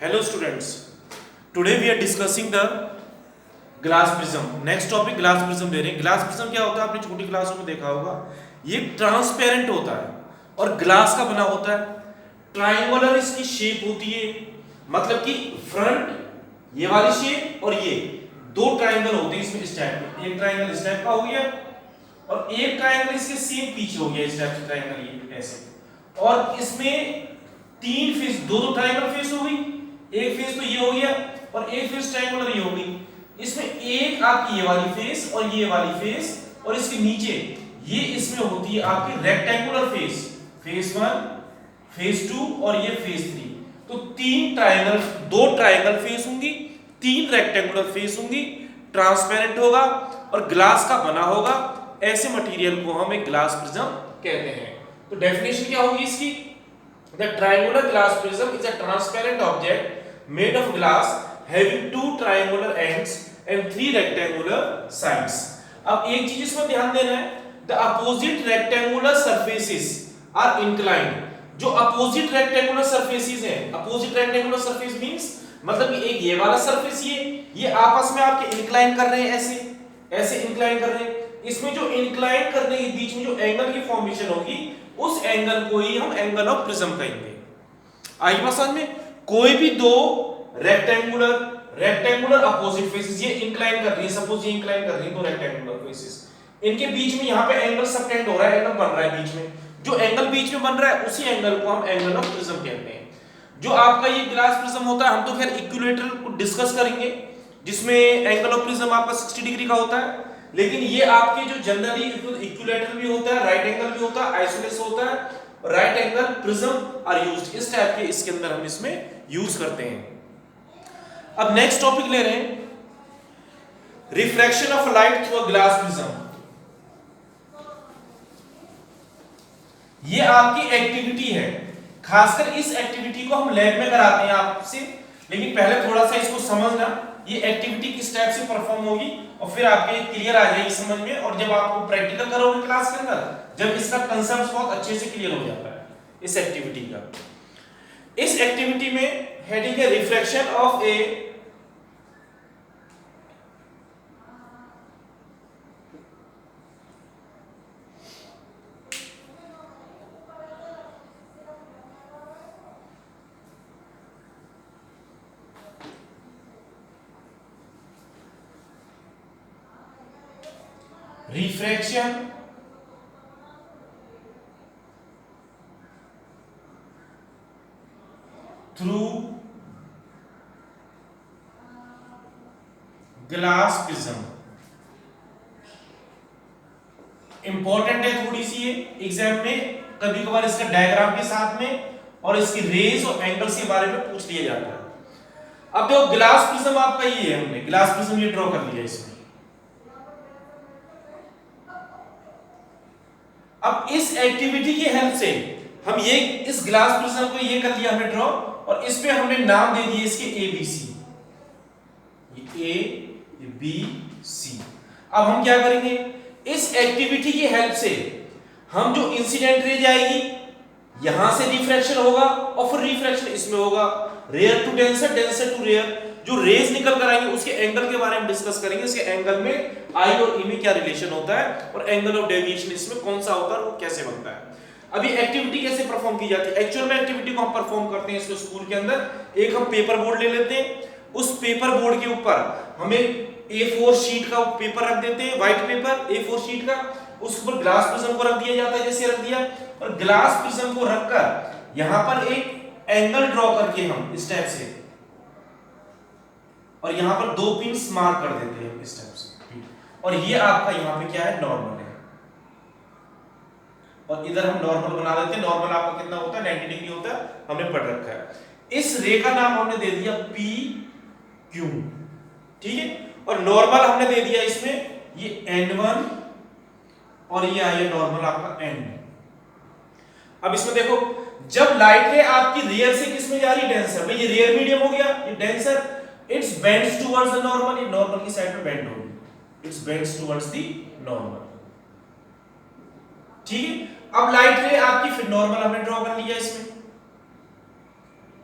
Hello students, today we are discussing the glass prism. Next topic glass prism ले रहे हैं. Glass prism क्या होता है आपने छोटी क्लासों में देखा होगा. ये ट्रांसपेरेंट होता है और ग्लास का बना होता है. ट्राइंगुलर इसकी शेप होती है, मतलब कि फ्रंट ये वाली शेप और ये दो ट्राइंगल होते हैं इसमें इस टाइप में. एक ट्राइंगल इस टाइप का हो गया और एक ट्राइंगल इसके सेम पीछे हो गया इस टाइप से ट्राइंगल ये ऐसे. और इसमें तीन फेस दो ट्राइंगल फेस हो गई. एक फेस तो ये हो गया और एक फेस ट्रायंगुलर ये हो गई. इसमें एक आपकी ये वाली फेस और ये वाली फेस और इसके नीचे ये इसमें होती है आपकी रेक्टेंगुलर फेस. फेस 1, फेस 2 और ये फेस 3. तो तीन ट्रायंगल, दो ट्रायंगल फेस होंगी, तीन रेक्टेंगुलर फेस होंगी, ट्रांसपेरेंट होगा और ग्लास का बना होगा. ऐसे मटेरियल को हम एक ग्लास प्रिज्म कहते हैं. तो डेफिनेशन क्या होगी इसकी? The triangular glass prism is a transparent object made of glass having two triangular ends and three rectangular sides. अब एक चीज इसमें ध्यान देना है, the opposite rectangular surfaces are inclined. जो opposite rectangular surfaces हैं, opposite rectangular surface means मतलब कि एक ये वाला surface ये आपस में आपके incline कर रहे हैं, ऐसे incline कर रहे हैं. इसमें जो incline करने के बीच में जो एंगल की फॉर्मेशन होगी उस एंगल को ही हम एंगल ऑफ प्रिज्म कहेंगे. आई बात समझ में? कोई भी दो रेक्टेंगुलर अपोजिट फेसेस ये इंक्लाइन कर रही है, सपोज ये इंक्लाइन कर रही है दो रेक्टेंगुलर फेसेस, इनके बीच में यहां पे एंगल सबटेंड हो रहा है, एंगल बन रहा है बीच में. जो एंगल बीच में बन रहा है उसी एंगल को हम एंगल ऑफ प्रिज्म कहते हैं. जो आपका ये ग्लास प्रिज्म होता है, हम तो खैर इक्विलेटरल को डिस्कस करेंगे जिसमें एंगल ऑफ प्रिज्म आपका 60 डिग्री का होता है. लेकिन ये आपके जो जनरली इक्विलेटरल भी होता है, राइट एंगल भी होता है, आइसोलेस होता है, right angle prism are used. इस टाइप के इसके अंदर हम इसमें यूज करते हैं. अब नेक्स्ट टॉपिक ले रहे हैं, refraction of light through a glass prism. ये आपकी एक्टिविटी है, खासकर इस एक्टिविटी को हम लैब में कराते हैं आपसे. लेकिन पहले थोड़ा सा इसको समझना, ये एक्टिविटी किस टाइप से परफॉर्म होगी और फिर आपके क्लियर आ जाएगी समझ में. और जब आपको प्रैक्टिकल करोगे क्लास के अंदर, जब इसका कंसेप्ट बहुत अच्छे से क्लियर हो जाता है इस एक्टिविटी का. इस एक्टिविटी में हेडिंग है refraction of A refraction through glass prism. Important है थोड़ी सी ये एग्जाम में, कभी कभार इसका डायग्राम के साथ में और इसकी रेज और एंगल्स के बारे में पूछ लिया जाता है. अब देखो ग्लास प्रिज्म आपका ये है, हमने ग्लास प्रिज्म ये ड्रॉ कर लिया इसमें. अब इस एक्टिविटी की हेल्प से हम ये इस ग्लास प्रिज्म को ये कर लिया हमने ड्रॉ और इस पे हमने नाम दे दिए इसके ए बी सी. ये ए, ये बी, सी. अब हम क्या करेंगे, इस एक्टिविटी की हेल्प से हम जो इंसिडेंट रे जाएगी यहां से रिफ्रैक्शन होगा और फिर रिफ्रैक्शन इसमें होगा. Rarer to denser, denser to rarer. जो रेज निकल कर आएंगे उसके एंगल के बारे में डिस्कस करेंगे. इसके एंगल में आई और ई में क्या रिलेशन होता है और एंगल ऑफ डेविएशन इसमें कौन सा होता है और वो कैसे बनता है. अभी एक्टिविटी कैसे परफॉर्म की जाती है? एक्चुअल में एक्टिविटी को हम परफॉर्म करते हैं इसको स्कूल के अंदर. एक हम पेपर बोर्ड ले लेते हैं, उस पेपर बोर्ड के ऊपर हमें A4 शीट का पेपर रख देते हैं, व्हाइट पेपर A4 शीट का. उसके ऊपर ग्लास प्रिज्म को रख दिया जाता है जैसे रख दिया, और ग्लास प्रिज्म को रखकर यहां पर एक एंगल ड्रॉ करके हम इस टाइप से और यहां पर दो पिंस मार्क कर देते हैं इस टाइप से. और ये आपका यहां पे क्या है, नॉर्मल है. और इधर हम नॉर्मल बना देते हैं. नॉर्मल आपका कितना होता है, 90 डिग्री होता है, हमने पढ़ रखा है. इस रे का नाम हमने दे दिया पी क्यू. ठीक है. और नॉर्मल हमने दे दिया इसमें ये N1 और ये आया नॉर्मल आपका N. अब इसमें देखो, जब लाइट रे आपकी रियर से किस में जा रही है, डेंसर. भाई ये रियर मीडियम हो गया, ये denser. Its bends towards the normal. ये नॉर्मल की साइड में बेंड होगी. Its bends towards the normal. ठीक है. अब लाइट रे आपकी फिर नॉर्मल हमने ड्रॉ कर लिया इसमें.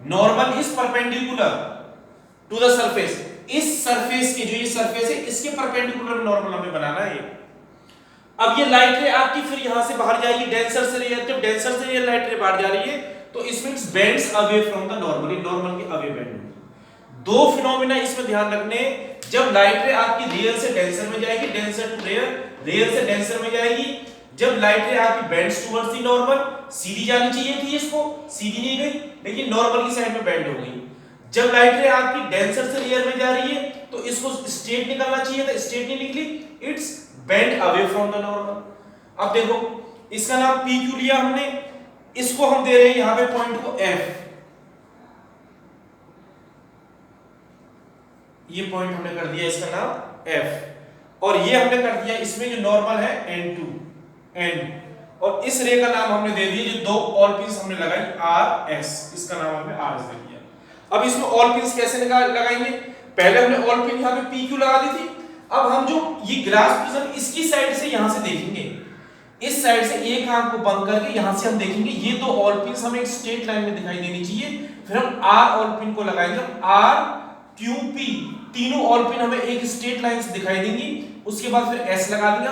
Normal is perpendicular to the surface, इस सरफेस के जो ये सरफेस है इसके परपेंडिकुलर नॉर्मल हमें बनाना है। अब ये लाइट रे आपकी फिर यहां से बाहर जाएगी डेंसर से रेयर, जब डेंसर से रेयर लाइट रे बाहर जा रही है तो इस means bends away from the normal, ये नॉर्मल के अवे बेंड होगी। दो फिनोमेना इसमें ध्यान रखने, जब लाइट रे आपकी रेयर से डेंसर में जाएगी, डेंसर टू रेयर, रेयर से डेंसर में जाएगी, जब लाइट रे आपकी बेंड्स टुवर्ड्स द नॉर्मल, सीधी जानी चाहिए थी इसको, सीधी नहीं गई लेकिन नॉर्मल की साइड में बेंड हो गई। जब लाइट रे आपकी डेंसर से रेयर में जा रही है तो इसको स्ट्रेट निकलना चाहिए था, स्ट्रेट नहीं निकली, it's bend away from the normal. अब देखो इसका नाम पी क्यू लिया हमने, इसको हम दे रहे हैं यहां पे पॉइंट को एफ, ये पॉइंट हमने कर दिया इसका नाम एफ, और ये हमने कर दिया इसमें जो नॉर्मल है n2 n, और इस रे का नाम हमने दे दिया जो दो ऑल पिंस हमने लगाई आर एस, इसका नाम हमने आर एस दे दिया। अब इसमें ऑल पिंस कैसे लगाएंगे, पहले हमने ऑल पिन यहां पे पी क्यू लगा दी थी, अब हम जो ये ग्लास प्रिज्म इसकी साइड से यहां से देखेंगे, इस साइड से एक आंख को बंद करके यहां से हम देखेंगे ये दो ऑल पिंस हमें एक स्ट्रेट लाइन में दिखाई देनी चाहिए, फिर हम आर ऑल पिन को लगाएंगे, आर क्यू पी तीनों ऑल पिन हमें एक स्ट्रेट लाइन से दिखाई देंगी, उसके बाद फिर एस लगा देंगे,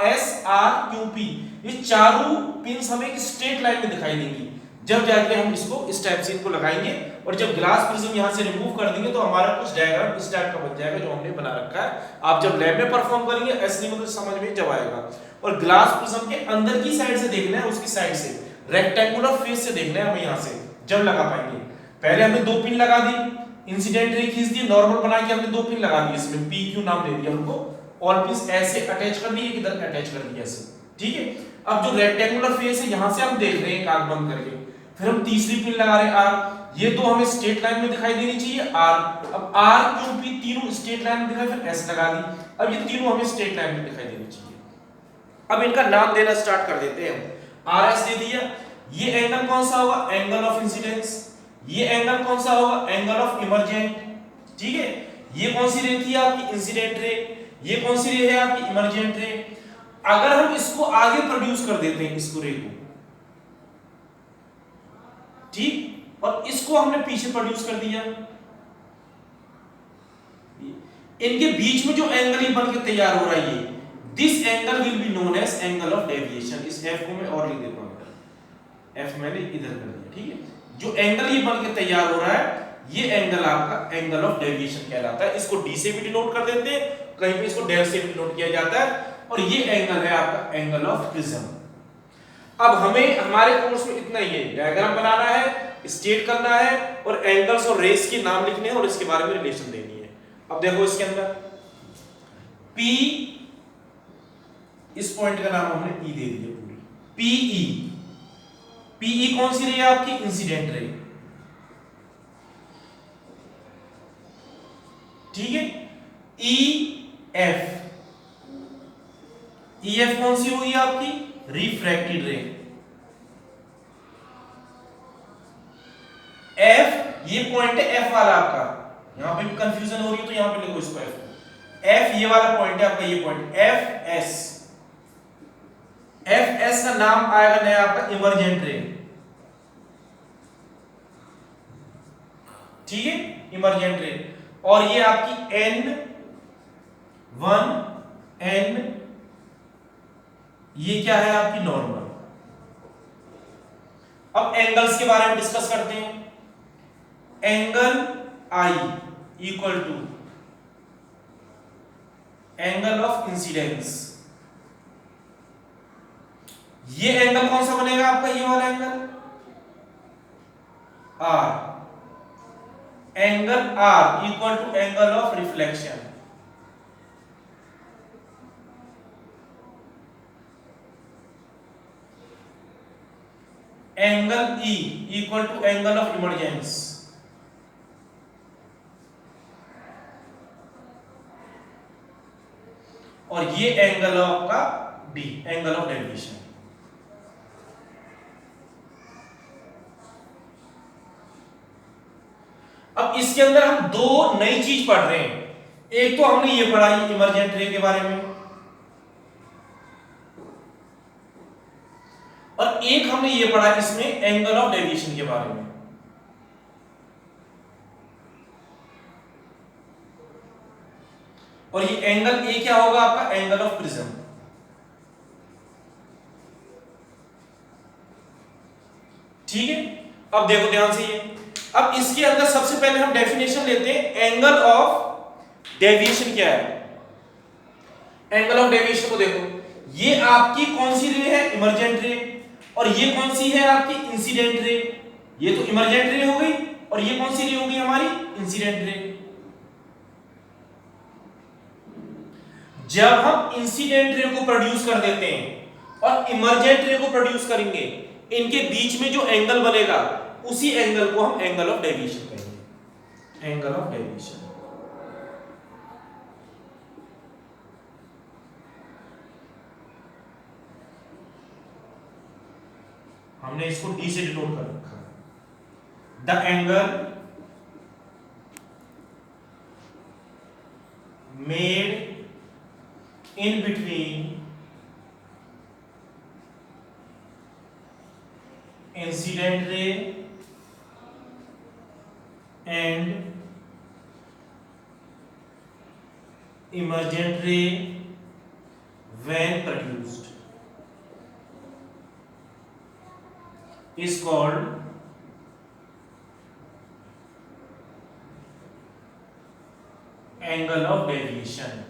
एस आर क्यू पी ये चारों पिंस हमें एक स्ट्रेट लाइन में दिखाई देंगी, जब जाके हम इसको इस टाइप से इनको लगाएंगे, और जब ग्लास प्रिज्म यहां से रिमूव कर देंगे तो हमारा कुछ डायग्राम इस टाइप का बन जाएगा जो हमने बना रखा है। आप जब लैब में परफॉर्म करेंगे ऐसे में तो समझ में जब आएगा। और ग्लास प्रिज्म के अंदर की साइड से देखना है, उसकी साइड से रेक्टेंगुलर फेस से देखना है हमें, यहां से जब लगा पाएंगे। पहले हमने दो पिन लगा दी, इंसिडेंट रे खींच दी, नॉर्मल बना के हमने दो पिन लगा दी, इसमें पी क्यू नाम दे दिया उनको, ऑल पिंस ऐसे अटैच कर दिए, इधर अटैच कर दिया ऐसे, ठीक है। अब जो रेक्टेंगुलर फेस है यहां से हम देख रहे हैं आंख बंद करके, फिर हम तीसरी पिन लगा रहे हैं आर, ये तो हमें स्ट्रेट लाइन में दिखाई देनी चाहिए आर, अब आर क्यू पी तीनों स्ट्रेट लाइन में दिखाई, फिर एस लगा दी, अब ये तीनों हमें स्ट्रेट लाइन में दिखाई देनी चाहिए। अब इनका नाम देना स्टार्ट कर देते हैं, आर एस दे दिया, ये एंगल कौन सा होगा, एंगल ऑफ इंसिडेंस, ये एंगल कौन सा होगा, एंगल ऑफ इमर्जेंट, ठीक है। ये कौन सी रे थी आपकी, इंसिडेंट रे, ये कौन सी रे है आपकी, इमर्जेंट रे। अगर हम इसको आगे प्रोड्यूस कर देते हैं इसको रे को, ठीक, और इसको हमने पीछे प्रोड्यूस कर दिया, इनके बीच में जो एंगल ये बनके तैयार हो रहा है, ये this angle will be known as angle of deviation. इस एफ को मैं और लिख देता हूं, एफ मैंने इधर कर दिया, ठीक है। जो एंगल ये बनके तैयार हो रहा है ये एंगल आपका एंगल ऑफ डेविएशन कहलाता है, इसको डी से भी डिनोट कर देते हैं, कहीं पे इसको डेल से भी डिनोट किया जाता है, और ये एंगल है आपका एंगल ऑफ प्रिज्म। अब हमें हमारे कोर्स में इतना ही है, डायग्राम बनाना है, स्टेट करना है, और एंगल्स और रेस के नाम लिखने हैं और इसके बारे में रिलेशन देनी है। अब देखो इसके अंदर P, इस पॉइंट का नाम हमने E दे दिया पूरी, PE, PE कौन सी रे है आपकी, इंसिडेंट रे, ठीक है। EF, EF कौन सी हुई आपकी, रिफ्रैक्टेड रे। F ये पॉइंट है F वाला आपका, यहां पे भी कंफ्यूजन हो रही है तो यहां पे लिखो इसको F ये वाला पॉइंट है आपका, ये पॉइंट FS, FS का नाम आएगा नया आपका इमर्जेंट रे, ठीक है, इमर्जेंट रे। और ये आपकी N1 N, ये क्या है आपकी नॉर्मल। अब एंगल्स के बारे में डिस्कस करते हैं, angle I equal to angle of incidence, ये एंगल कौन सा बनेगा आपका, ये वाला angle R, angle R equal to angle of reflection, angle E equal to angle of emergence, और ये एंगल आपका D, एंगल ऑफ डेविएशन। अब इसके अंदर हम दो नई चीज पढ़ रहे हैं, एक तो हमने ये पढ़ा इमर्जेंट रे के बारे में, और एक हमने ये पढ़ा इसमें एंगल ऑफ डेविएशन के बारे में। और ये एंगल ए क्या होगा आपका, एंगल ऑफ प्रिज्म। ठीक है, अब देखो ध्यान से ये, अब इसके अंदर सबसे पहले हम डेफिनेशन लेते हैं एंगल ऑफ डेविएशन क्या है। एंगल ऑफ डेविएशन को देखो, ये आपकी कौन सी रे है, इमर्जेंट रे, और ये कौन सी है आपकी, इंसिडेंट रे। ये तो इमर्जेंट रे हो गई और ये कौन सी रे होगी हमारी, इंसिडेंट रे। जब हम इंसिडेंट रे को प्रोड्यूस कर देते हैं और इमर्जेंट रे को प्रोड्यूस करेंगे, इनके बीच में जो एंगल बनेगा उसी एंगल को हम एंगल ऑफ डेविएशन कहेंगे, एंगल ऑफ डेविएशन। हमने इसको डी से डिनोट कर रखा है। The angle made in between incident ray and emergent ray when produced is called angle of deviation।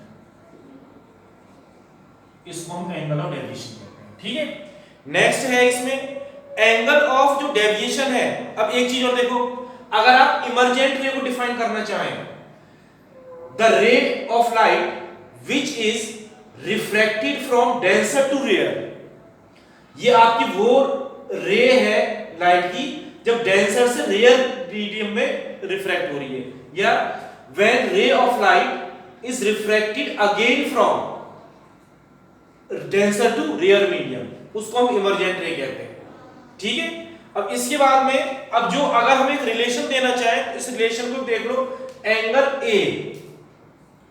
इसको हम एंगल ऑफ डेविएशन कहते हैं। ठीक है, नेक्स्ट है इसमें एंगल ऑफ जो डेविएशन है। अब एक चीज और देखो, अगर आप इमर्जेंट रे को डिफाइन करना चाहें, the ray of light which is refracted from denser to rarer, ये आपकी वो रे है लाइट की जब डेंसर से रेयर मीडियम में रिफ्रैक्ट हो रही है, या when ray of light is refracted again from denser to rarer medium, उसको हम इमर्जेंट रे कहते हैं। ठीक है, अब इसके बाद में अब जो अगर हम एक रिलेशन देना चाहें, इस रिलेशन को देख लो, एंगल ए,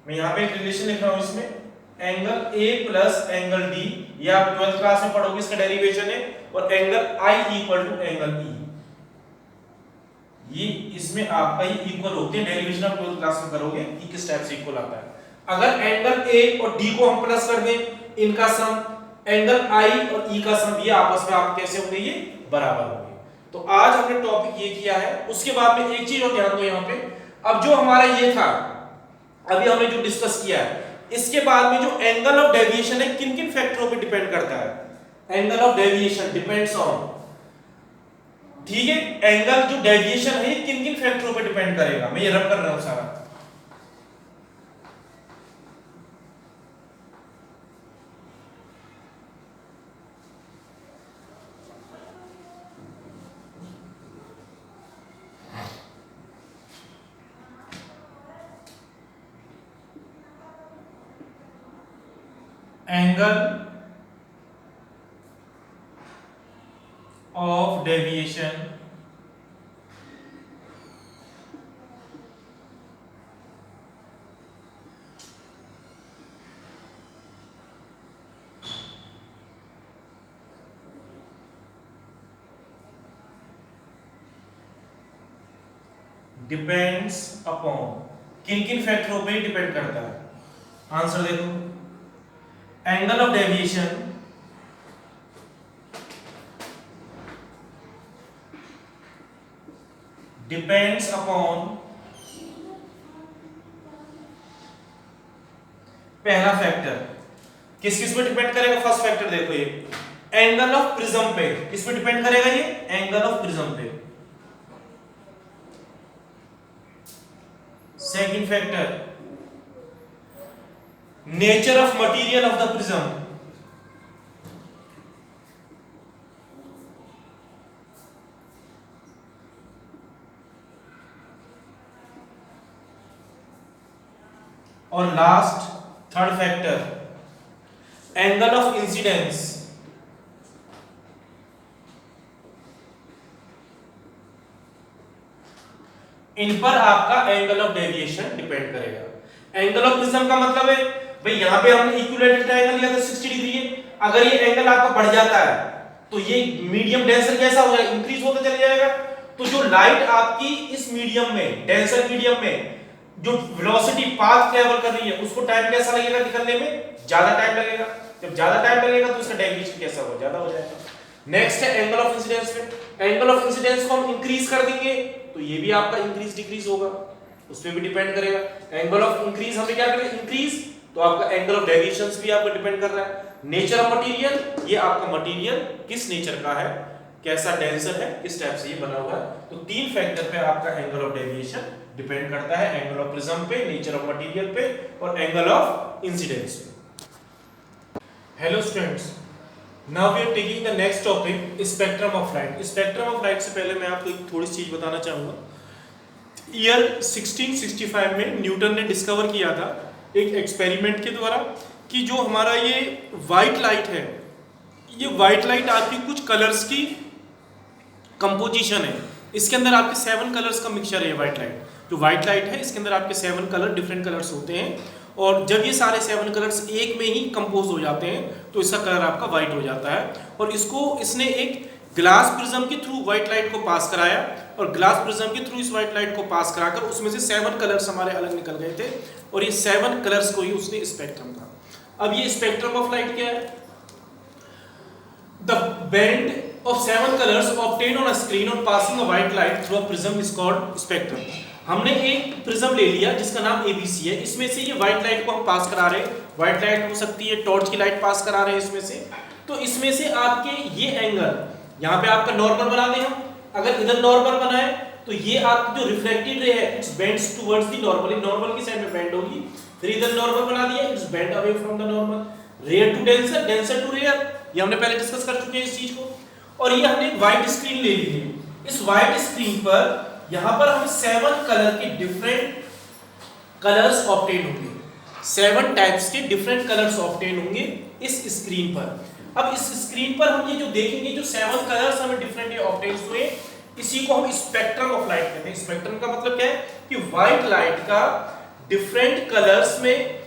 मैं यहां पे एक रिलेशन लिख रहा हूं इसमें, angle A plus angle D, ये आप 12th क्लास में पढ़ोगे, इसका डेरिवेशन है, और angle I equal to angle E, ये इसमें आपका ये इक्वल होते हैं, डेरिवेशन आप 12th क्लास में करोगे, ई किस टाइप से इक्वल आता है। अगर एंगल ए और डी को हम प्लस कर दें, इनका सम एंगल आई और ई का सम, ये आपस में आप कैसे होंगे, ये बराबर होंगे। तो आज हमने टॉपिक ये किया है। उसके बाद में एक चीज और ध्यान दो यहाँ पे, अब जो हमारा ये था, अभी हमने जो डिस्कस किया है, इसके बाद में जो एंगल ऑफ डेविएशन है किन किन फैक्टरों पे डिपेंड करता है। Angle of deviation depends on, ठीक है, एंगल जो डेविएशन है ये किन किन फैक्टरों पे डिपेंड करेगा, मैं ये रब कर रहा हूं सारा। Angle of deviation depends upon, किन किन फैक्टरों पे डिपेंड करता है। आंसर देखो, angle of deviation depends upon, पहला फैक्टर किस किस पे डिपेंड करेगा, फर्स्ट फैक्टर देखो, ये एंगल ऑफ प्रिज्म पे किस पे डिपेंड करेगा, ये एंगल ऑफ प्रिज्म पे। Second factor, nature of material of the prism, और last third factor, angle of incidence, इन पर आपका एंगल ऑफ डेविएशन डिपेंड करेगा। एंगल ऑफ प्रिज्म का मतलब है भाई, यहां पे हमने इक्विलेटरल ट्रायंगल लिया था 60 डिग्री है, अगर ये एंगल आपका बढ़ जाता है तो ये मीडियम डेंसर कैसा हो जाएगा, इंक्रीज होता चला जाएगा। तो जो लाइट आपकी इस मीडियम में, डेंसर मीडियम में जो वेलोसिटी पाथ ट्रेवल कर रही है उसको टाइम कैसा लगेगा निकलने में, ज्यादा टाइम लगेगा। जब ज्यादा टाइम लगेगा तो उसका डेविएशन कैसा होगा, ज्यादा हो जाएगा। नेक्स्ट है एंगल ऑफ इंसिडेंस पे, एंगल ऑफ इंसिडेंस को हम इंक्रीज कर देंगे तो ये भी आपका इंक्रीज डिक्रीज होगा, उस पे भी डिपेंड करेगा। एंगल ऑफ इंक्रीज हमने क्या करें, इंक्रीज, तो आपका एंगल ऑफ डेविएशंस भी आपको डिपेंड कर रहा है। नेचर ऑफ मटेरियल, ये आपका मटेरियल किस नेचर का है, कैसा डेंसर है, किस टाइप से ये बना हुआ है, तो तीन फैक्टर पे आपका एंगल ऑफ डेविएशन डिपेंड करता है, एंगल ऑफ प्रिज्म पे, नेचर ऑफ मटेरियल पे और एंगल ऑफ इंसिडेंस पे। Hello students, now we are taking the next topic spectrum of light. Spectrum of light से पहले मैं आपको एक थोड़ी सी चीज बताना चाहूंगा। ईयर 1665 में न्यूटन ने डिस्कवर किया था एक एक्सपेरिमेंट के द्वारा कि जो हमारा ये व्हाइट लाइट है, ये व्हाइट लाइट आपकी कुछ कलर्स की कंपोजिशन है। इसके अंदर आपके 7 कलर्स का मिक्सचर है। व्हाइट लाइट, जो व्हाइट लाइट है इसके अंदर आपके 7 कलर, डिफरेंट कलर्स होते हैं, और जब ये सारे 7 कलर्स एक में ही कंपोज हो जाते हैं तो इसका कलर आपका व्हाइट हो जाता है। और इसने एक ग्लास प्रिज्म के थ्रू व्हाइट लाइट को पास कराया, और ग्लास प्रिज्म के थ्रू इस व्हाइट लाइट को पास कराकर उसमें से 7 कलर्स हमारे अलग निकल गए थे, और ये 7 कलर्स को ही उसने स्पेक्ट्रम कहा। अब ये स्पेक्ट्रम ऑफ लाइट क्या है? The band of 7 colors obtained on a screen on passing a white light through a prism is called spectrum। हमने एक प्रिज्म ले लिया जिसका नाम ABC है, इसमें से ये व्हाइट लाइट को हम पास करा रहे हैं। व्हाइट लाइट हो सकती है, टॉर्च की लाइट पास करा रहे हैं इसमें से, तो इसमें से आपके ये एंगल यहाँ पे आपका नॉर्मल बना दें हम। अगर इधर नॉर्मल बनाए तो ये आपकी जो रिफ्लेक्टेड रे है its bends towards the normal, normal की साइड में बेंड होगी। फिर इधर नॉर्मल बना दिया, its bend away from the normal. Rarer to denser, denser to rarer, ये हमने पहले डिस्कस कर चुके हैं इस चीज को। और ये हमने व्हाइट स्क्रीन ले ली है। इस व्हाइट स्क्रीन पर यहां पर हम 7 कलर के डिफरेंट कलर्स ऑब्टेन होंगे, 7 टाइप्स के डिफरेंट कलर्स ऑब्टेन होंगे इस स्क्रीन पर। अब इस स्क्रीन पर हम ये जो देखेंगे, जो 7 कलर्स हमें डिफरेंट ऑब्टेन हुए, इसी को हम स्पेक्ट्रम ऑफ लाइट कहते हैं। स्पेक्ट्रम का मतलब क्या है कि व्हाइट लाइट का डिफरेंट कलर्स में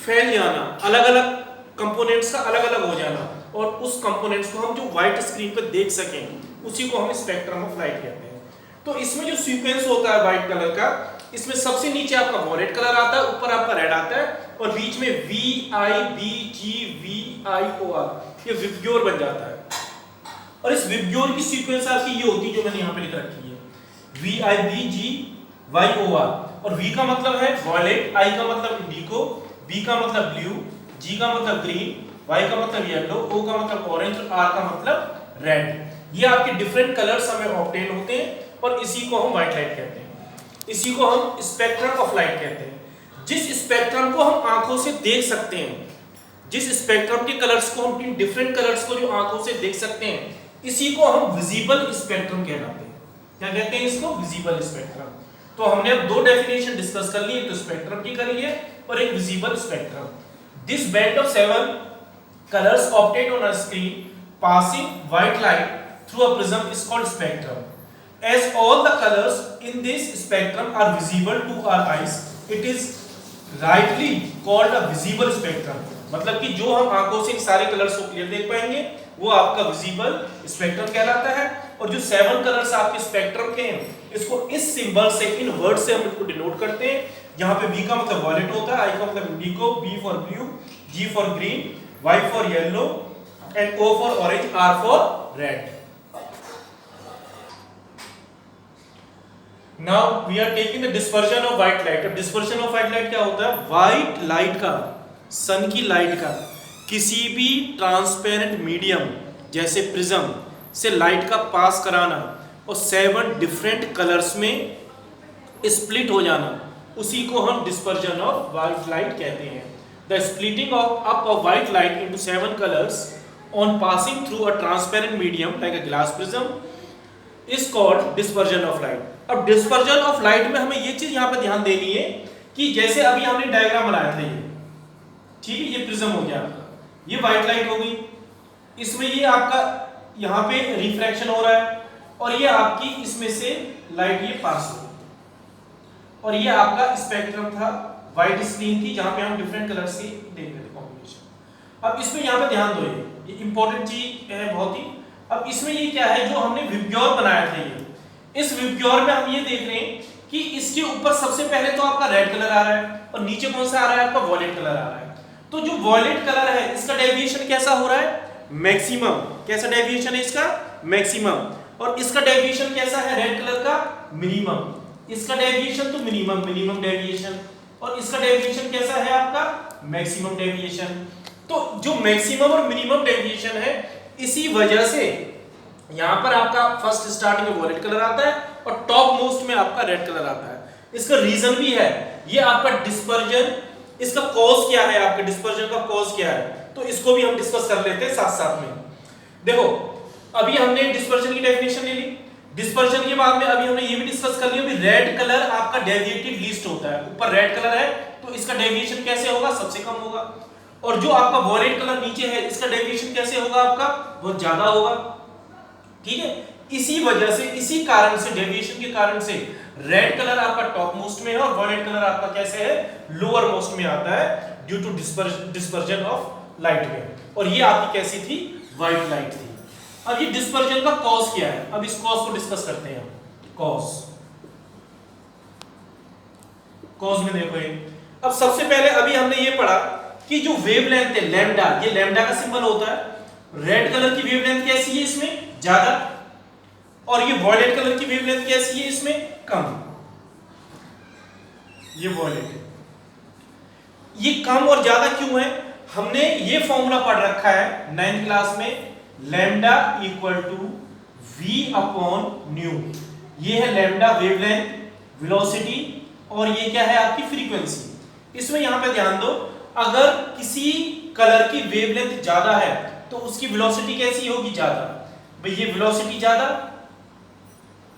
फैल जाना, अलग अलग कंपोनेंट्स का अलग अलग हो जाना, और उस कंपोनेंट्स को हम जो व्हाइट स्क्रीन पर देख सकें, उसी को हम स्पेक्ट्रम ऑफ लाइट कहते हैं। तो इसमें जो सीक्वेंस होता है व्हाइट कलर का, इसमें सबसे नीचे आपका वॉयलेट कलर आता है, ऊपर आपका रेड आता है, और बीच में VIBGVIOR, ये विब्ग्योर बन जाता है। और इस विब्ग्योर की सीक्वेंस आपकी ये होती है जो मैंने यहाँ पे लिख रखी है, VIBGYOR। और V का मतलब है वॉयलेट, I का मतलब इंडिगो, B का मतलब ब्लू, G का मतलब ग्रीन, Y का मतलब येलो, O का मतलब ऑरेंज, और R का मतलब रेड। ये आपके डिफरेंट कलर्स हमें ऑब्टेन होते हैं, और इसी को हम व्हाइट लाइट कहते हैं, इसी को हम स्पेक्ट्रम ऑफ लाइट कहते हैं। जिस स्पेक्ट्रम को हम आंखों से देख सकते हैं, जिस स्पेक्ट्रम के कलर्स को हम डिफरेंट कलर्स को जो आंखों से देख सकते हैं, इसी को हम विजिबल स्पेक्ट्रम कहलाते हैं। क्या कहते हैं इसको? Visible spectrum. तो हमने अब 2 डेफिनेशन डिस्कस कर ली, एक तो स्पेक्ट्रम की करी है और एक visible spectrum. This band of 7 colors obtained on a screen passing white light through a prism is called spectrum. As all the colors in this spectrum are visible to our eyes, it is rightly called a visible spectrum. मतलब कि जो हम आंखों से इन सारे colours को clear देख पाएंगे वो आपका विजिबल स्पेक्ट्रम कहलाता है। और जो 7 कलर्स आपके स्पेक्ट्रम के हैं, इसको इस सिंबल से, इन वर्ड से हम इसको डिनोट करते हैं। यहाँ पे V का मतलब वॉयलेट होता है, I का मतलब Indigo, B for blue, G for green, Y for yellow and O for orange, R for red. Now we are taking the dispersion of white light. अब dispersion of white light क्या होता है? White light का, सन की light का किसी भी transparent medium जैसे प्रिज्म से लाइट का पास कराना और 7 डिफरेंट कलर्स में स्प्लिट हो जाना, उसी को हम डिस्पर्जन ऑफ व्हाइट लाइट कहते हैं। The splitting up of white light into 7 colors on passing through a transparent medium like a glass prism is called dispersion of light. अब dispersion of light में हमें ये चीज यहाँ पे ध्यान देनी है कि जैसे अभी हमने डायग्राम बनाया था, ये ठीक है, ये प्रिज्म हो गया आपका, ये व्हाइट लाइट हो गई, इसमें ये आपका यहाँ पे रिफ्रैक्शन हो रहा है, और ये आपकी इसमें से लाइट ये पास हो गई, और ये आपका स्पेक्ट्रम था व्हाइट स्क्रीन की, जहां पे हम डिफरेंट कलर्स की देख रहे थे कॉम्बिनेशन। अब इसमें यहां पे ध्यान दो, ये इंपॉर्टेंट चीज है बहुत ही। अब इसमें ये क्या है, जो हमने विब्ग्योर बनाया था, ये इस विब्ग्योर में हम ये देख रहे हैं कि इसके ऊपर सबसे पहले तो आपका रेड कलर आ रहा है और नीचे कौन सा आ रहा है आपका वॉयलेट कलर आ रहा है। तो जो वॉयलेट कलर है इसका डेविएशन कैसा हो रहा है, मैक्सिमम। कैसा डेविएशन है इसका, मैक्सिमम। और इसका डेविएशन कैसा है रेड कलर का, मिनिमम। इसका डेविएशन तो मिनिमम डेविएशन, और इसका डेविएशन कैसा है आपका, मैक्सिमम डेविएशन। तो जो मैक्सिमम और मिनिमम डेविएशन है, इसी वजह से यहां पर आपका फर्स्ट स्टार्टिंग में वॉयलेट कलर आता है और टॉप मोस्ट में आपका रेड कलर आता है। इसका रीजन भी है, ये आपका डिस्पर्जन, इसका कॉज क्या है, आपके डिस्पर्जन का कॉज क्या है, तो इसको भी हम डिस्कस कर लेते हैं साथ साथ में। देखो अभी हमने डिस्पर्जन की डेफिनेशन ले ली, डिस्पर्जन के बाद में अभी हमने ये भी डिस्कस कर लिया, रेड कलर आपका डेविएटेड लीस्ट होता है। ऊपर रेड कलर है तो इसका डेविएशन कैसे होगा, सबसे कम होगा। और जो आपका वॉयलेट कलर नीचे है, इसका डेविएशन कैसे होगा, आपका बहुत ज्यादा होगा। ठीक है, इसी वजह से, इसी कारण से, डेविएशन के कारण से रेड कलर आपका टॉप मोस्ट में है और वॉयलेट कलर आपका कैसे है, लोअर मोस्ट में आता है, due to dispersion of light में। और ये आपकी कैसी थी, व्हाइट लाइट थी। अब ये डिस्पर्जन का कॉज क्या है, अब इस कॉज को डिस्कस करते हैं। कॉज में देखो, अब सबसे पहले अभी हमने ये पढ़ा कि जो वेवलेंथ है लैम्डा, ये लैम्डा का सिंबल होता है। रेड कलर की वेवलेंथ कैसी है इसमें, ज्यादा, और ये वॉयलेट कलर की वेवलेंथ कैसी है इसमें, कम। ये वॉयलेट है, ये कम और ज्यादा क्यों है, हमने ये फॉर्मूला पढ़ रखा है 9th क्लास में, lambda equal to v upon nu. ये है लैम्डा वेवलेंथ, वेलोसिटी, और ये क्या है आपकी फ्रीक्वेंसी। इसमें यहां पे ध्यान दो, अगर किसी कलर की वेवलेंथ ज्यादा है तो उसकी वेलोसिटी कैसी होगी, ज्यादा। भाई ये वेलोसिटी ज्यादा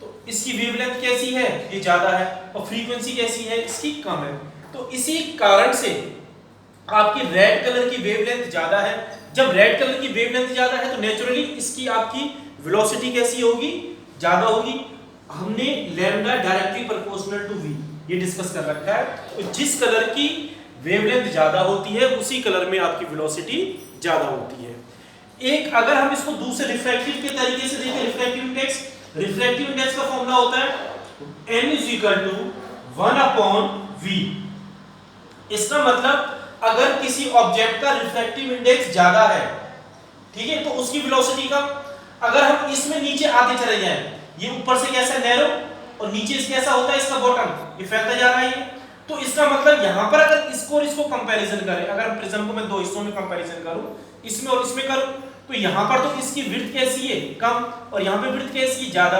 तो इसकी वेवलेंथ कैसी है, ये ज्यादा है, और फ्रीक्वेंसी कैसी है, इसकी कम है। तो इसी कारण से आपकी रेड कलर की वेवलेंथ ज्यादा है। जब रेड कलर की वेवलेंथ ज्यादा है तो नेचुरली इसकी आपकी वेलोसिटी कैसी होगी, ज्यादा होगी। हमने lambda directly proportional to v ये डिस्कस कर रखा है। तो जिस कलर की वेवलेंथ ज्यादा होती है उसी कलर में आपकी वेलोसिटी ज्यादा होती है। एक अगर हम इसको दूसरे रिफ्रैक्टिव के तरीके से देखें, रिफ्रैक्टिव इंडेक्स का फॉर्मूला होता है n is equal to 1 upon v। इसका मतलब अगर किसी ऑब्जेक्ट का रिफ्रैक्टिव इंडेक्स ज्यादा है, ठीक है, तो उसकी वेलोसिटी कम। अगर हम इसमें नीचे आते चले जाएं, ये ऊपर से कैसा नैरो और नीचे से कैसा होता है इसका बॉटम, ये फैलता जा रहा है ये। तो इसका मतलब यहां पर अगर इसको और इसको कंपैरिजन करें, अगर प्रिज्म को मैं दो हिस्सों में कंपैरिजन करूं, इसमें और इसमें करूं, तो यहां पर तो इसकी विड्थ कैसी है, कम, और यहां पे विड्थ कैसी है, ज्यादा।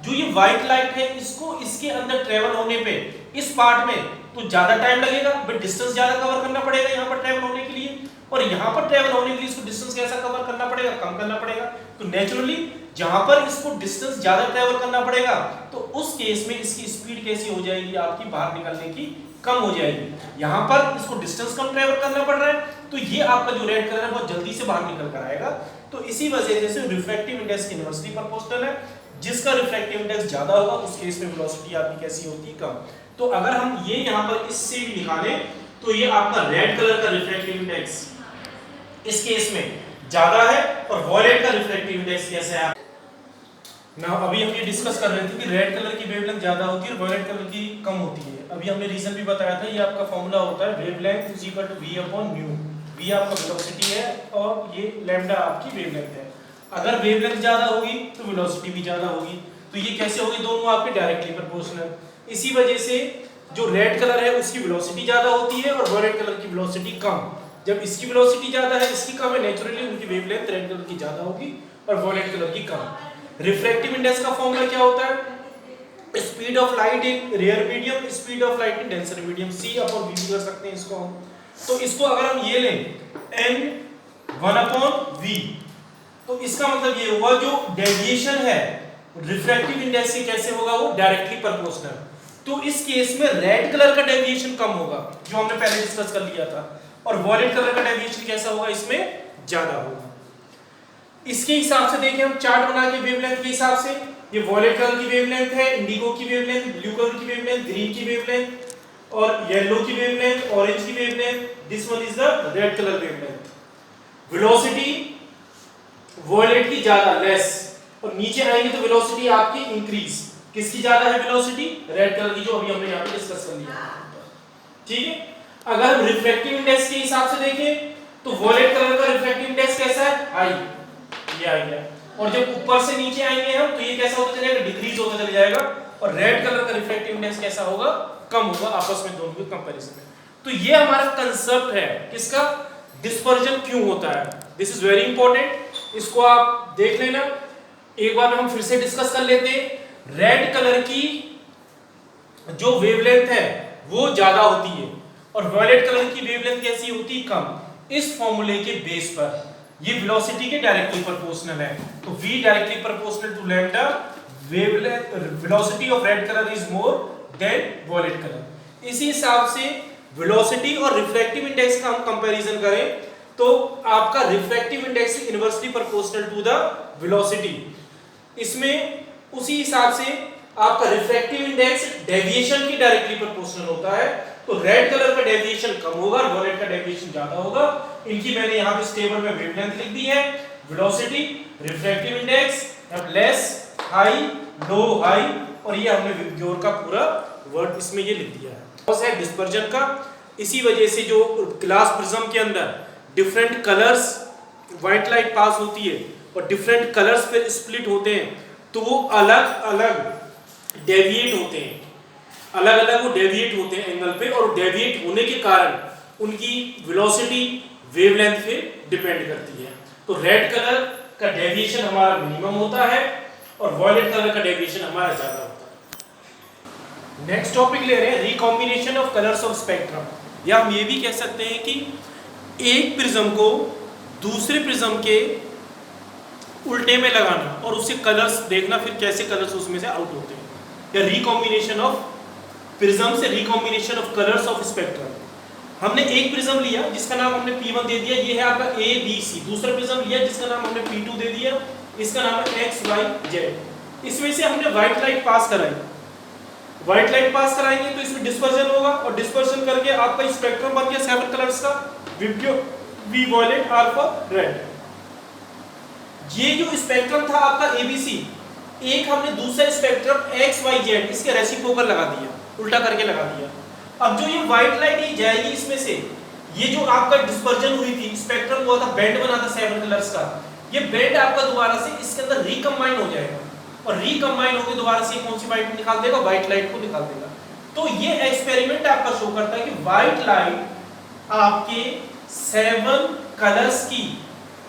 जो ये व्हाइट लाइट है, इसको इसके अंदर ट्रेवल होने पे इस पार्ट में तो ज्यादा टाइम लगेगा, बट डिस्टेंस ज्यादा कवर करना पड़ेगा यहां पर ट्रेवल होने के लिए, और यहां पर ट्रेवल होने के लिए इसको डिस्टेंस कैसा कवर करना पड़ेगा, कम करना पड़ेगा। तो नेचुरली जहां पर इसको डिस्टेंस ज्यादा ट्रेवल करना पड़ेगा तो उस केस में इसकी स्पीड कैसी हो जाएगी, आपकी बाहर निकलने की कम हो जाएगी। यहां पर इसको डिस्टेंस कम ट्रेवल करना पड़ रहा है, तो ये आपका जो रेड कलर है बहुत जल्दी से बाहर निकल कर आएगा। तो इसी वजह से रिफ्रैक्टिव इंडेक्स इनवर्सली प्रोपोर्शनल है। जिसका रिफ्रैक्टिव इंडेक्स ज्यादा होगा उस केस में वेलोसिटी आपकी कैसी होती है, कम। तो अगर हम ये यहां पर इससे भी निकालें तो ये आपका रेड कलर का रिफ्रैक्टिव इंडेक्स इस केस में ज्यादा है, और वॉयलेट का रिफ्रैक्टिव इंडेक्स कैसा है ना। अभी हम ये डिस्कस कर रहे थे कि रेड कलर की वेवलेंथ ज्यादा होती है और वॉयलेट कलर की कम होती है। अभी हमने रीजन भी बताया था, ये आपका फॉर्मूला होता है wavelength is equal to v upon nu. v आपका वेलोसिटी है और ये लैम्डा आपकी वेवलेंथ है। अगर वेवलेंथ ज्यादा होगी तो वेलोसिटी भी ज्यादा होगी। तो ये कैसे होगी, दोनों आपके डायरेक्टली प्रोपोर्शनल। इसी वजह से जो रेड कलर है उसकी वेलोसिटी ज्यादा होती है और वॉयलेट कलर की वेलोसिटी कम। जब इसकी वेलोसिटी ज्यादा है, इसकी कम है, नेचुरली उनकी वेवलेंथ रेड कलर की ज्यादा होगी और वॉयलेट कलर की कम। रिफ्रैक्टिव इंडेक्स का फॉर्मूला क्या होता है, speed of light in rarer medium, speed of light in denser medium, c upon v भी कर सकते हैं इसको हम। तो इसको अगर हम ये लें n 1 अपॉन v, तो इसका मतलब ये हुआ जो डेविएशन है रिफ्रैक्टिव इंडेक्स से कैसे होगा, वो डायरेक्टली प्रोपोर्शनल। तो इस केस में रेड कलर का डेविएशन कम होगा, जो हमने पहले डिस्कस कर लिया था, और वॉयलेट कलर का डेविएशन कैसा होगा, इसमें ज्यादा होगा। इसके हिसाब से देखें हम चार्ट बना के वेवलेंथ के हिसाब से, ये वॉयलेट कलर की वेवलेंथ है, इंडिगो की वेवलेंथ, ब्लू कलर की वेवलेंथ, ग्रीन की वेवलेंथ, और येलो की वेवलेंथ, ऑरेंज की wavelength, this one is the red colour wavelength. Velocity violet की ज्यादा, लेस, और नीचे आएंगे तो वेलोसिटी आपकी इंक्रीज, किसकी ज्यादा है वेलोसिटी? रेड कलर की, जो अभी हमने यहाँ पे डिस्कस कर लिया। ठीक है, अगर हम रिफ्रैक्टिव इंडेक्स के हिसाब से देखें तो वॉयलेट कलर का रिफ्रैक्टिव इंडेक्स कैसा है? हाई, ये आ गया। और जब ऊपर से नीचे आएंगे हम तो ये कैसा होता जाएगा? डिक्रीज होता चला जाएगा। और रेड कलर का रिफ्रैक्टिव इंडेक्स कैसा होगा? कम होगा, आपस में दोनों के कंपैरिजन में। तो ये हमारा कंसेप्ट है किसका? डिस्पर्जन क्यों होता है। दिस इज वेरी इंपॉर्टेंट, इसको आप देख लेना। एक बार हम फिर से डिस्कस कर लेते हैं। रेड कलर की जो वेवलेंथ है वो ज्यादा होती है और वॉयलेट कलर की वेवलेंथ कैसी होती है? कम। इस फॉर्मूले के बेस पर ये वेलोसिटी के डायरेक्टली प्रोपोर्शनल है। तो v directly proportional to lambda, wavelength velocity of red colour is more than violet colour. इसी हिसाब से वेलोसिटी और रिफ्रैक्टिव इंडेक्स का हम कंपैरिजन करें तो आपका refractive index inversely proportional to the velocity. इसमें उसी हिसाब से आपका रिफ्रैक्टिव इंडेक्स डेविएशन की डायरेक्टली प्रोपोर्शनल होता है। तो रेड कलर का डेविएशन कम होगा और वॉयलेट का डेविएशन ज्यादा होगा। इनकी मैंने यहाँ पे इस टेबल में वेवलेंथ लिख दी है। Velocity, refractive index, less, high, low, high, और ये हमने विब्ग्योर का पूरा वर्ड इसमें ये लिख दिया है। कॉज है डिस्पर्जन का। इसी वजह से जो ग्लास प्रिज्म के अंदर different colours, white light pass होती है और डिफरेंट कलर्स पे स्प्लिट होते हैं तो वो अलग अलग डेविएट होते हैं, अलग अलग वो डेविएट होते हैं एंगल पे, और डेविएट होने के कारण उनकी वेलोसिटी वेवलेंथ पे डिपेंड करती है। तो रेड कलर का डेविएशन हमारा मिनिमम होता है और वॉयलेट कलर का डेविएशन हमारा ज्यादा होता है। नेक्स्ट टॉपिक ले रहे हैं recombination of colours of spectrum. या हम ये भी कह सकते हैं कि एक प्रिज्म को दूसरे प्रिज्म के उल्टे में लगाना और उससे कलर्स देखना, फिर कैसे कलर्स उसमें से आउट होते हैं। या रिकॉम्बिनेशन ऑफ प्रिज्म से recombination of colours of spectrum. हमने एक प्रिज्म लिया जिसका नाम हमने P1 दे दिया, ये है आपका A B C। दूसरा प्रिज्म लिया जिसका नाम हमने P2 दे दिया, इसका नाम है X Y Z। इसमें से हमने व्हाइट लाइट पास कराई। व्हाइट लाइट पास कराएंगे तो इसमें डिस्पर्जन होगा और डिस्पर्जन करके आपका स्पेक्ट्रम बन गया 7 कलर्स का। V violet, R for red. ये जो स्पेक्ट्रम था आपका ABC, एक हमने दूसरा स्पेक्ट्रम X Y Z इसके रेसिप्रोकल लगा दिया, उल्टा करके लगा दिया। अब जो ये व्हाइट लाइट ये जाएगी इसमें से, ये जो आपका डिस्पर्जन हुई थी, स्पेक्ट्रम हुआ था, बैंड बना था 7 कलर्स का, ये बैंड आपका दोबारा से इसके अंदर रिकम्बाइन हो जाएगा और रिकम्बाइन होकर दोबारा से कौन सी लाइट निकाल देगा? व्हाइट लाइट को निकाल देगा। तो ये एक्सपेरिमेंट आपका शो करता है कि व्हाइट लाइट आपके 7 कलर्स की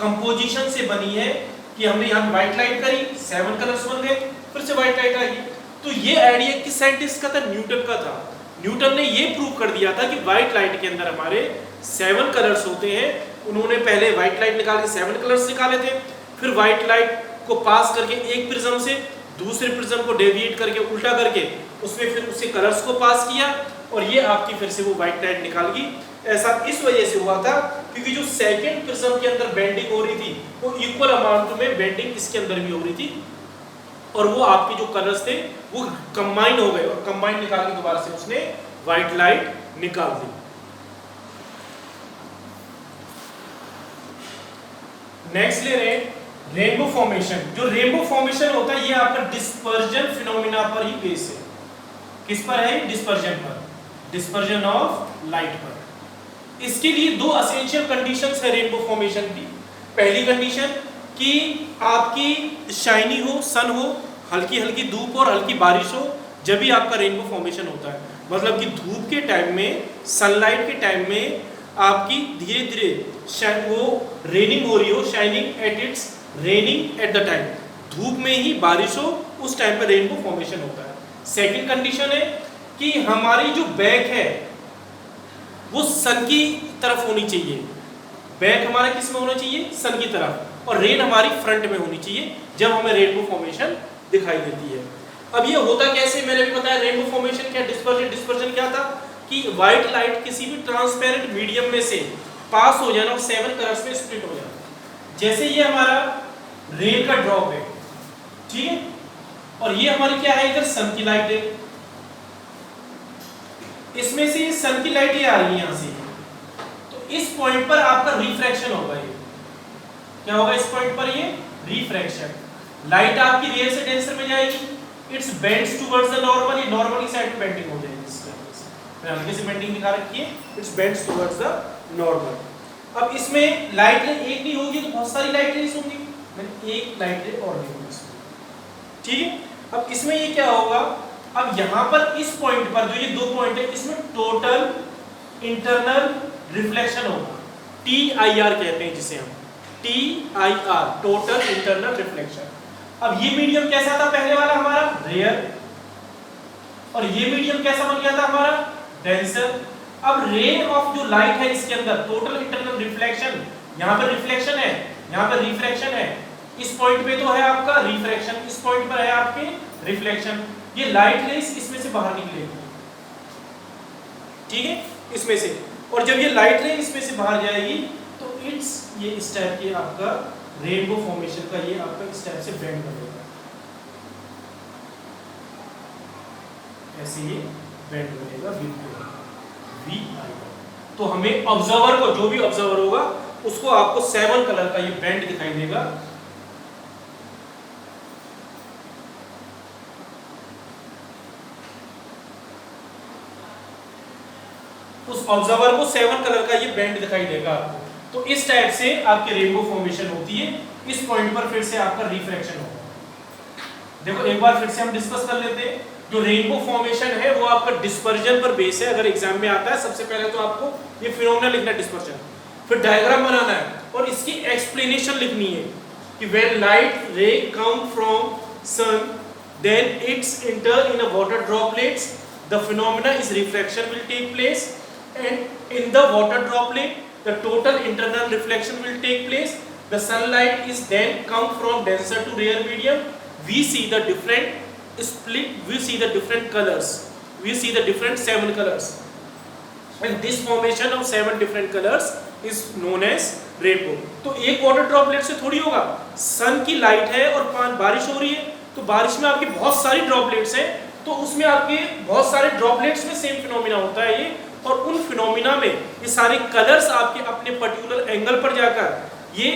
कंपोजिशन से बनी है। कि हमने यहाँ व्हाइट लाइट करी, 7 कलर्स बन गए, फिर से व्हाइट लाइट आएगी। तो ये आइडिया किस साइंटिस्ट का था? न्यूटन का था। न्यूटन ने ये प्रूव कर दिया था कि व्हाइट लाइट के अंदर हमारे 7 कलर्स होते हैं। उन्होंने पहले व्हाइट लाइट निकाल के 7 कलर्स निकाले थे, फिर व्हाइट लाइट को पास करके एक प्रिज्म से दूसरे प्रिज्म को डेविएट करके उल्टा करके उसमें फिर उसके कलर्स को पास किया और ये आपकी फिर से वो व्हाइट लाइट निकाल गई। ऐसा इस वजह से हुआ था क्योंकि जो सेकंड प्रिज्म के अंदर बेंडिंग हो रही थी वो इक्वल अमाउंट में बेंडिंग इसके अंदर भी हो रही थी और वो आपके जो कलर्स थे वो कंबाइन हो गए और कंबाइन निकाल के दोबारा से उसने व्हाइट लाइट निकाल दी। नेक्स्ट ले रहे हैं रेनबो फॉर्मेशन। जो रेनबो फॉर्मेशन होता है ये आपका डिस्पर्जन फिनोमिना पर ही बेस है। किस पर है? डिस्पर्जन पर, डिस्पर्जन ऑफ लाइट पर। इसके लिए 2 एसेंशियल कंडीशंस है रेनबो फॉर्मेशन की। पहली कंडीशन कि आपकी शाइनी हो, सन हो, हल्की हल्की धूप और हल्की बारिश हो, जब भी आपका रेनबो फॉर्मेशन होता है। मतलब कि धूप के टाइम में, सनलाइट के टाइम में आपकी धीरे धीरे वो रेनिंग हो रही हो, shining at its raining at the time, धूप में ही बारिश हो, उस टाइम पे रेनबो फॉर्मेशन होता है। सेकंड कंडीशन है कि हमारी जो बैक है वो सन की तरफ होनी चाहिए। बैक हमारा किस में होना चाहिए? सन की तरफ, और रेन हमारी फ्रंट में होनी चाहिए जब हमें रेनबो फॉर्मेशन दिखाई देती है। अब ये होता कैसे? मैंने भी बताया रेनबो फॉर्मेशन क्या, डिस्पर्जन क्या था कि व्हाइट लाइट किसी भी ट्रांसपेरेंट मीडियम में से पास हो जाना और 7 कलर्स में स्प्लिट हो जाना। जैसे ये हमारा रेन का ड्रॉप है, ठीक है, और ये हमारी क्या है? इधर सन की लाइट है, इसमें से सन की लाइट ये आ रही है यहां से, तो इस पॉइंट पर आपका रिफ्रैक्शन होगा। ये क्या होगा? इस पॉइंट पर ये रिफ्रैक्शन, लाइट आपकी रेयर से डेंसर में जाएगी, its bends towards the normal, ये नॉर्मल की साइड पे बेंडिंग हो जाएगी इस तरह से। मैंने हल्के से बेंडिंग दिखा रखी है, its bends towards the normal. अब इसमें लाइट रे एक नहीं होगी तो बहुत सारी लाइट रेज होंगी, मैंने एक लाइट रे और ली होगी इसमें, ठीक है। अब इसमें ये क्या होगा, अब यहां पर इस पॉइंट पर जो ये दो पॉइंट है इसमें टोटल इंटरनल रिफ्लेक्शन होगा, TIR कहते हैं जिसे हम, TIR टोटल इंटरनल रिफ्लेक्शन। अब ये मीडियम कैसा था पहले वाला हमारा, रेयर, और ये मीडियम कैसा बन गया था हमारा, डेंसर। अब रे ऑफ जो लाइट है इसके अंदर टोटल इंटरनल रिफ्लेक्शन, यहां पर रिफ्लेक्शन है, यहां पर रिफ्रैक्शन है, इस पॉइंट पे तो है आपका रिफ्रैक्शन, इस पॉइंट पर है आपके रिफ्लेक्शन। ये लाइट रेस इसमें से बाहर निकलेगी, ठीक है, इसमें से। और जब ये लाइट रे इसमें से बाहर जाएगी तो इट्स ये इस टाइप के आपका रेनबो फॉर्मेशन का ये आपका इस टाइप से बेंड बनेगा, ऐसे ये बेंड बनेगा VI। तो हमें ऑब्जर्वर को, जो भी ऑब्जर्वर होगा उसको आपको 7 कलर का ये बेंड दिखाई देगा। उस ऑब्जर्वर को 7 कलर का ये बेंड दिखाई देगा आपको। तो इस टाइप से आपकी रेनबो फॉर्मेशन होती है। इस पॉइंट पर फिर से आपका रिफ्रैक्शन होगा। देखो एक बार फिर से हम डिस्कस कर लेते हैं। जो रेनबो फॉर्मेशन है वो आपका डिस्पर्जन पर बेस है। अगर एग्जाम में आता है सबसे पहले तो आपको ये फिनोमेना लिखना है डिस्पर्जन, फिर डायग्राम बनाना है और इसकी एक्सप्लेनेशन लिखनी है कि when light ray come from sun then its enter in a water droplets the phenomena is refraction will take place and in the water droplet the total internal reflection will take place. The sunlight is then come from denser to rare medium. We see the different split, we see the different colors, we see the different 7 colors, and this formation of 7 different colors is known as rainbow. तो एक water droplet से थोड़ी होगा, सन की light है और बारिश हो रही है तो बारिश में आपकी बहुत सारी ड्रॉपलेट्स हैं, तो उसमें आपके बहुत सारे ड्रॉपलेट्स में सेम फिनोमिना होता है ये, और उन फिनोमिना में ये सारे कलर्स आपके अपने पर्टिकुलर एंगल पर जाकर ये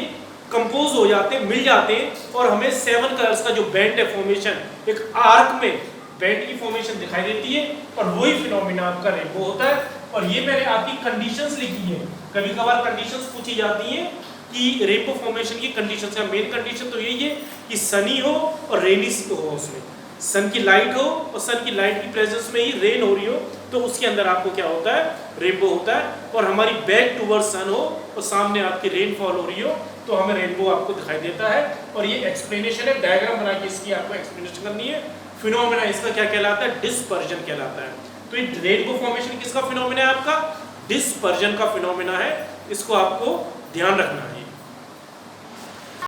कंपोज हो जाते हैं, मिल जाते हैं, और हमें 7 कलर्स का जो बैंड है फॉर्मेशन, एक आर्क में बैंड की फॉर्मेशन दिखाई देती है, और वही फिनोमिना आपका रेनबो होता है। और ये मैंने आपकी कंडीशंस लिखी है, कभी कभार कंडीशंस पूछी जाती हैं कि रेनबो फॉर्मेशन की कंडीशंस का मेन कंडीशन तो यही है कि सनी हो और रेनी हो, उसमें सन की लाइट हो और सन की लाइट की प्रेजेंस में ही रेन हो रही हो, तो उसके अंदर आपको क्या होता है, रेनबो होता है। और हमारी बैक टूवर्ड सन हो और सामने आपकी रेनफॉल हो रही हो तो हमें रेनबो आपको दिखाई देता है। और ये एक्सप्लेनेशन है, डायग्राम बना के इसकी आपको एक्सप्लेनेशन करनी है। फिनोमेना इसका क्या कहलाता है, डिस्पर्जन कहलाता है। तो ये रेनबो फॉर्मेशन किसका फिनोमेना है, आपका डिस्पर्जन का फिनोमेना है, इसको आपको ध्यान रखना है।